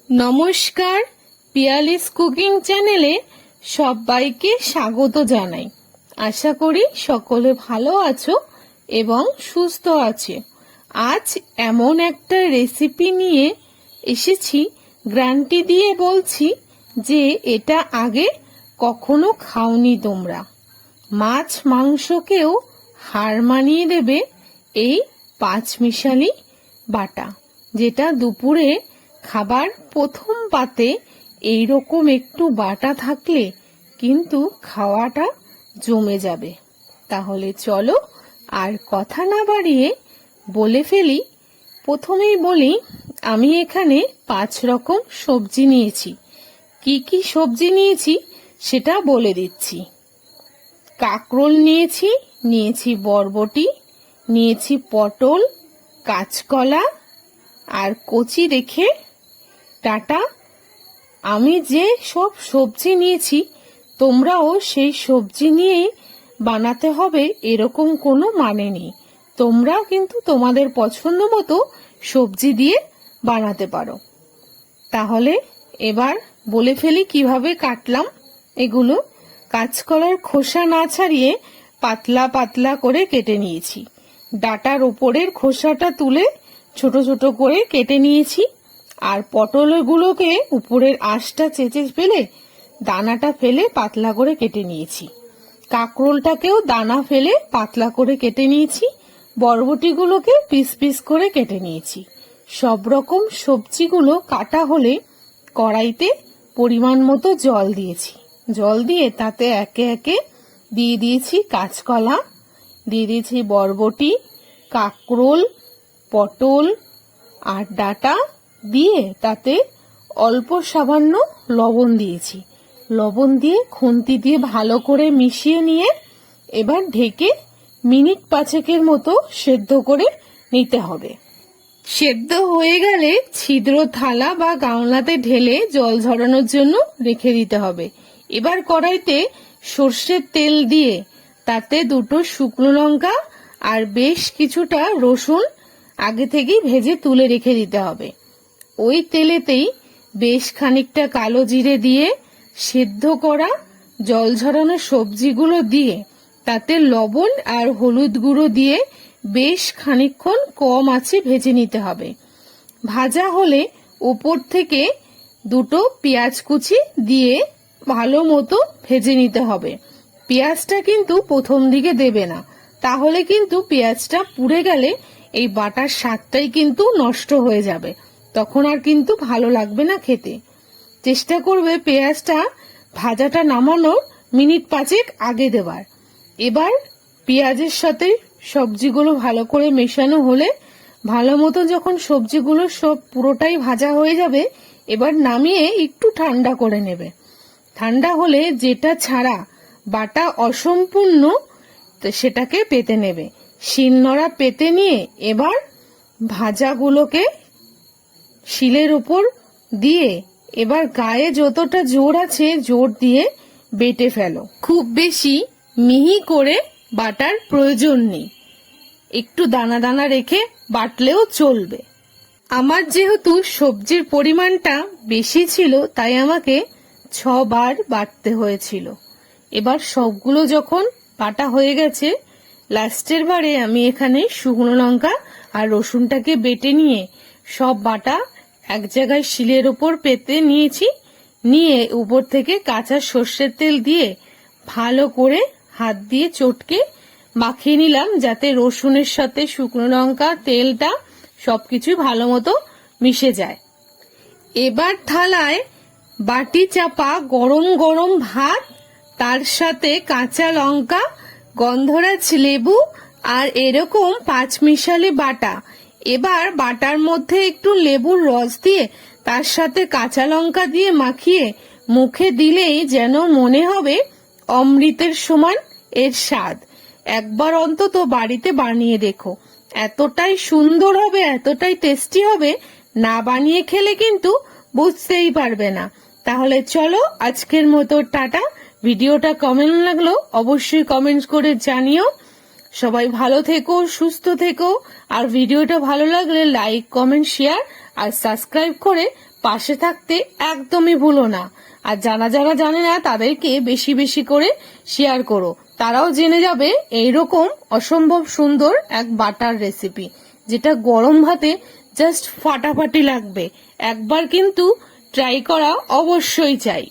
নমস্কার, পিয়ালিস কুকিং চ্যানেলে সবাইকে স্বাগত জানাই। আশা করি সকলে ভালো আছো এবং সুস্থ আছো। আজ এমন একটা রেসিপি নিয়ে এসেছি, গ্যারান্টি দিয়ে বলছি যে এটা আগে কখনো খাওনি তোমরা। মাছ মাংসকেও হার মানিয়ে দেবে এই পাঁচমিশালি বাটা, যেটা দুপুরে খাবার প্রথম পাতে এইরকম একটু বাটা থাকলে কিন্তু খাওয়াটা জমে যাবে। তাহলে চলো আর কথা না বাড়িয়ে বলে ফেলি। প্রথমেই বলি, আমি এখানে 5 রকম সবজি নিয়েছি। কি কি সবজি নিয়েছি সেটা বলে দিচ্ছি। কাঁকরোল নিয়েছি বরবটি, নিয়েছি পটল, কাঁচকলা আর কচি রেখে ডাঁটা। আমি যে সব সবজি নিয়েছি তোমরাও সেই সবজি নিয়েই বানাতে হবে এরকম কোনো মানে নেই। তোমরা কিন্তু তোমাদের পছন্দ মতো সবজি দিয়ে বানাতে পারো। তাহলে এবার বলে ফেলি কিভাবে কাটলাম এগুলো। কাঁচকলার খোসা না ছাড়িয়ে পাতলা পাতলা করে কেটে নিয়েছি। ডাঁটার উপরের খোসাটা তুলে ছোট ছোট করে কেটে নিয়েছি। আর পটলগুলোকে উপরের আঁশটা চেঁচে ফেলে দানাটা ফেলে পাতলা করে কেটে নিয়েছি। কাঁকরোলটাকেও দানা ফেলে পাতলা করে কেটে নিয়েছি। বরবটিগুলোকে পিস পিস করে কেটে নিয়েছি। সব রকম সবজিগুলো কাটা হলে কড়াইতে পরিমাণ মতো জল দিয়েছি। জল দিয়ে তাতে একে একে দিয়ে দিয়েছি কাঁচকলা, দিয়ে দিয়েছি বরবটি, কাঁকরোল, পটল আর ডাঁটা দিয়ে তাতে অল্প সামান্য লবণ দিয়েছি। লবণ দিয়ে খুন্তি দিয়ে ভালো করে মিশিয়ে নিয়ে এবার ঢেকে মিনিট 5 মতো সেদ্ধ করে নিতে হবে। সেদ্ধ হয়ে গেলে ছিদ্র থালা বা গামলাতে ঢেলে জল ঝরানোর জন্য রেখে দিতে হবে। এবার কড়াইতে সর্ষের তেল দিয়ে তাতে 2টো শুকনো লঙ্কা আর বেশ কিছুটা রসুন আগে থেকেই ভেজে তুলে রেখে দিতে হবে। ওই তেলেতেই বেশ খানিকটা কালো জিরে দিয়ে সেদ্ধ করা জল ঝরানো সবজিগুলো দিয়ে তাতে লবণ আর হলুদ গুঁড়ো দিয়ে বেশ খানিকক্ষণ কম আঁচে ভেজে নিতে হবে। ভাজা হলে উপর থেকে 2টো পেঁয়াজ কুচি দিয়ে ভালো মতো ভেজে নিতে হবে। পেঁয়াজটা কিন্তু প্রথম দিকে দেবে না, তাহলে কিন্তু পেঁয়াজটা পুড়ে গেলে এই বাটার স্বাদটাই কিন্তু নষ্ট হয়ে যাবে, তখন আর কিন্তু ভালো লাগবে না খেতে। চেষ্টা করবে পেঁয়াজটা ভাজাটা নামানোর মিনিট 5 আগে দেবার। এবার পেঁয়াজের সাথে সবজিগুলো ভালো করে মেশানো হলে ভালো মতো যখন সবজিগুলো সব পুরোটাই ভাজা হয়ে যাবে, এবার নামিয়ে একটু ঠান্ডা করে নেবে। ঠান্ডা হলে যেটা ছাড়া বাটা অসম্পূর্ণ সেটাকে পেতে নেবে। শিলনোড়া পেতে নিয়ে এবার ভাজাগুলোকে শিলের উপর দিয়ে এবার গায়ে যতটা জোর আছে জোর দিয়ে বেটে ফেলো। খুব বেশি মিহি করে বাটার প্রয়োজন নেই, একটু দানা দানা রেখে বাটলেও চলবে। আমার যেহেতু সবজির পরিমাণটা বেশি ছিল তাই আমাকে 6 বার বাটতে হয়েছিল। এবার সবগুলো যখন বাটা হয়ে গেছে, লাস্টের বারে আমি এখানে শুকনো লঙ্কা আর রসুনটাকে বেটে নিয়ে সব বাটা এক জায়গায় শিলের উপর পেতে নিয়েছি। নিয়ে উপর থেকে কাঁচা সর্ষের তেল দিয়ে ভালো করে হাত দিয়ে চটকে মাখিয়ে নিলাম, যাতে রসুনের সাথে শুকনো লঙ্কা তেলটা সবকিছু ভালো মতো মিশে যায়। এবার থালায় বাটি চাপা গরম গরম ভাত, তার সাথে কাঁচা লঙ্কা, গন্ধরাজ লেবু আর এরকম পাঁচমিশালি বাটা। এবার বাটার মধ্যে একটু লেবুর রস দিয়ে তার সাথে কাঁচা লঙ্কা দিয়ে মাখিয়ে মুখে দিলেই যেন মনে হবে অমৃতের সমান এর স্বাদ। একবার অন্তত বাড়িতে বানিয়ে দেখো, এতটাই সুন্দর হবে, এতটাই টেস্টি হবে, না বানিয়ে খেলে কিন্তু বুঝতেই পারবে না। তাহলে চলো আজকের মতো টাটা। ভিডিওটা কেমন লাগলো অবশ্যই কমেন্ট করে জানিও। সবাই ভালো থেকো, সুস্থ থেকো। আর ভিডিওটা ভালো লাগলে লাইক, কমেন্ট, শেয়ার আর সাবস্ক্রাইব করে পাশে থাকতে একদমই ভুলো না। আর যারা যারা জানে না তাদেরকে বেশি বেশি করে শেয়ার করো, তারাও জেনে যাবে এইরকম অসম্ভব সুন্দর এক বাটার রেসিপি, যেটা গরম ভাতে জাস্ট ফাটাফাটি লাগবে। একবার কিন্তু ট্রাই করা অবশ্যই চাই।